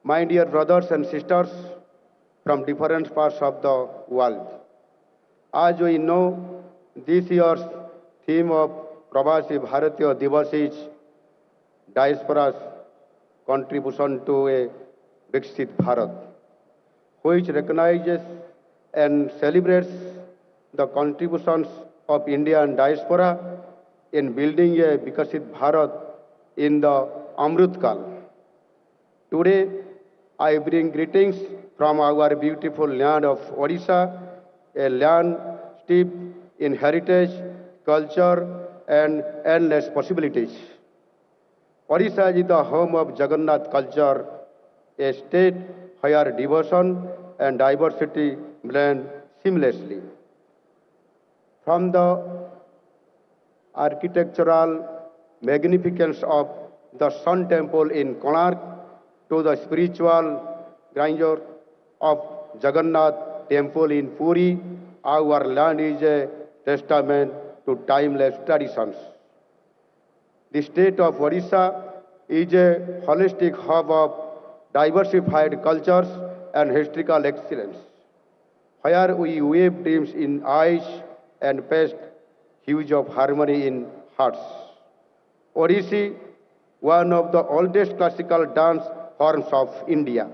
My dear brothers and sisters from different parts of the world, as we know, this year's theme of Pravasi Bharatiya Divas is Diaspora's contribution to a Viksit Bharat, which recognizes and celebrates the contributions of Indian diaspora in building a Vikasit Bharat in the Amrit Kal. Today, I bring greetings from our beautiful land of Odisha, a land steeped in heritage, culture, and endless possibilities. Odisha is the home of Jagannath culture, a state where devotion and diversity blend seamlessly. From the architectural magnificence of the Sun Temple in Konark to the spiritual grandeur of Jagannath Temple in Puri, our land is a testament to timeless traditions. The state of Odisha is a holistic hub of diversified cultures and historical excellence, where we weave dreams in eyes and paste hues of harmony in hearts. Odissi, one of the oldest classical dance forms of India,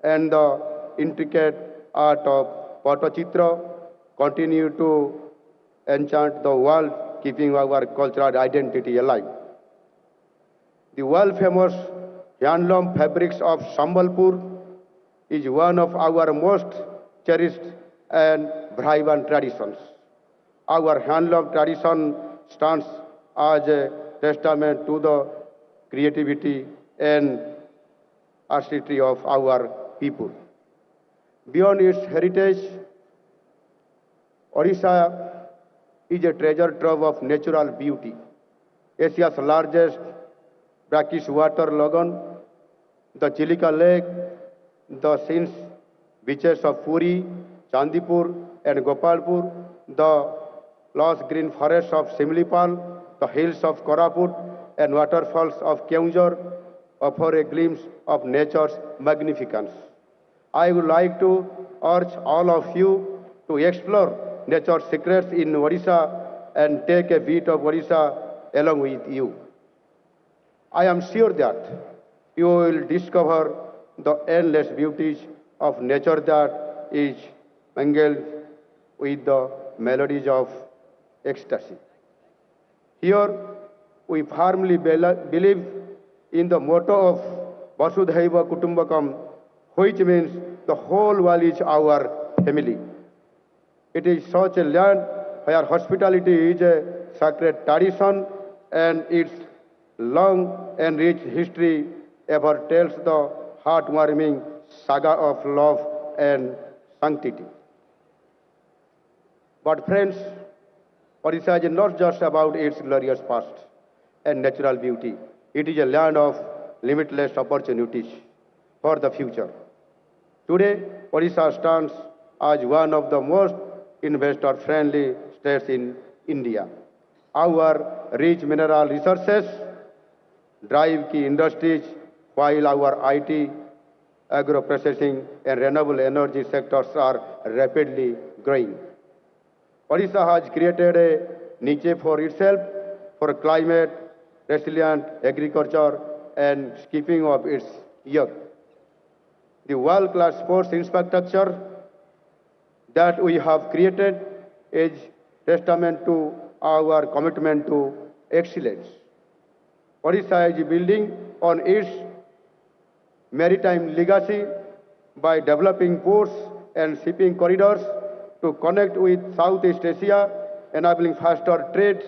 and the intricate art of Patachitra continue to enchant the world, keeping our cultural identity alive. The world famous handloom fabrics of Sambalpur is one of our most cherished and vibrant traditions. Our handloom tradition stands as a testament to the creativity and artistry of our people. Beyond its heritage, Odisha is a treasure trove of natural beauty. Asia's largest brackish water lagoon, the Chilika Lake, the scenic beaches of Puri, Chandipur, and Gopalpur, the lush green forests of Simlipal, the hills of Koraput, and waterfalls of Keonjhar offer a glimpse of nature's magnificence. I would like to urge all of you to explore nature's secrets in Odisha and take a bit of Odisha along with you. I am sure that you will discover the endless beauties of nature that is mingled with the melodies of ecstasy. Here, we firmly believe in the motto of Vasudhaiva Kutumbakam, which means the whole world is our family. It is such a land where hospitality is a sacred tradition and its long and rich history ever tells the heartwarming saga of love and sanctity. But friends, Odisha is not just about its glorious past and natural beauty. It is a land of limitless opportunities for the future. Today, Odisha stands as one of the most investor-friendly states in India. Our rich mineral resources drive key industries, while our IT, agro-processing, and renewable energy sectors are rapidly growing. Odisha has created a niche for itself for climate, resilient agriculture, and keeping of its youth. The world-class sports infrastructure that we have created is testament to our commitment to excellence. Odisha is building on its maritime legacy by developing ports and shipping corridors to connect with Southeast Asia, enabling faster trade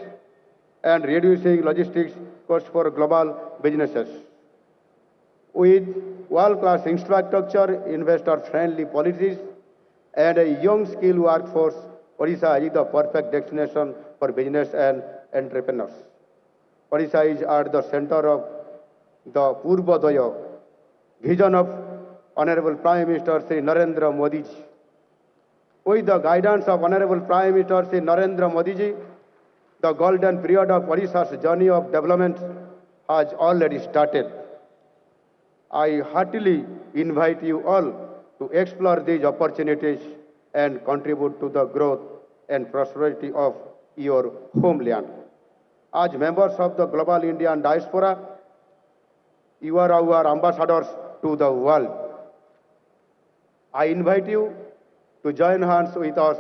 and reducing logistics costs for global businesses. With world-class infrastructure, investor-friendly policies, and a young skilled workforce, Odisha is the perfect destination for business and entrepreneurs. Odisha is at the center of the Purvodaya vision of Honorable Prime Minister Sri Narendra Modi ji. With the guidance of Honorable Prime Minister Sri Narendra Modi ji, the golden period of Odisha's journey of development has already started. I heartily invite you all to explore these opportunities and contribute to the growth and prosperity of your homeland. As members of the global Indian diaspora, you are our ambassadors to the world. I invite you to join hands with us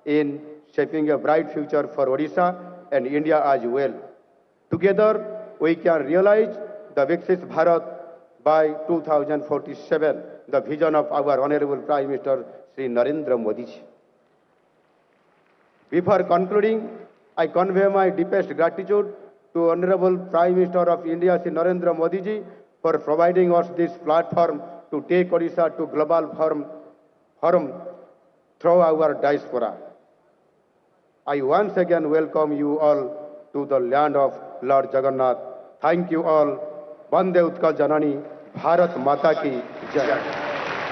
in shaping a bright future for Odisha and India as well. Together, we can realize the Viksit Bharat by 2047, the vision of our Honorable Prime Minister Sri Narendra Modi ji. Before concluding, I convey my deepest gratitude to Honorable Prime Minister of India Sri Narendra Modi ji for providing us this platform to take Odisha to global forum through our diaspora. I once again welcome you all to the land of Lord Jagannath. Thank you all. Vande Utkal Janani, Bharat Mata ki Jai.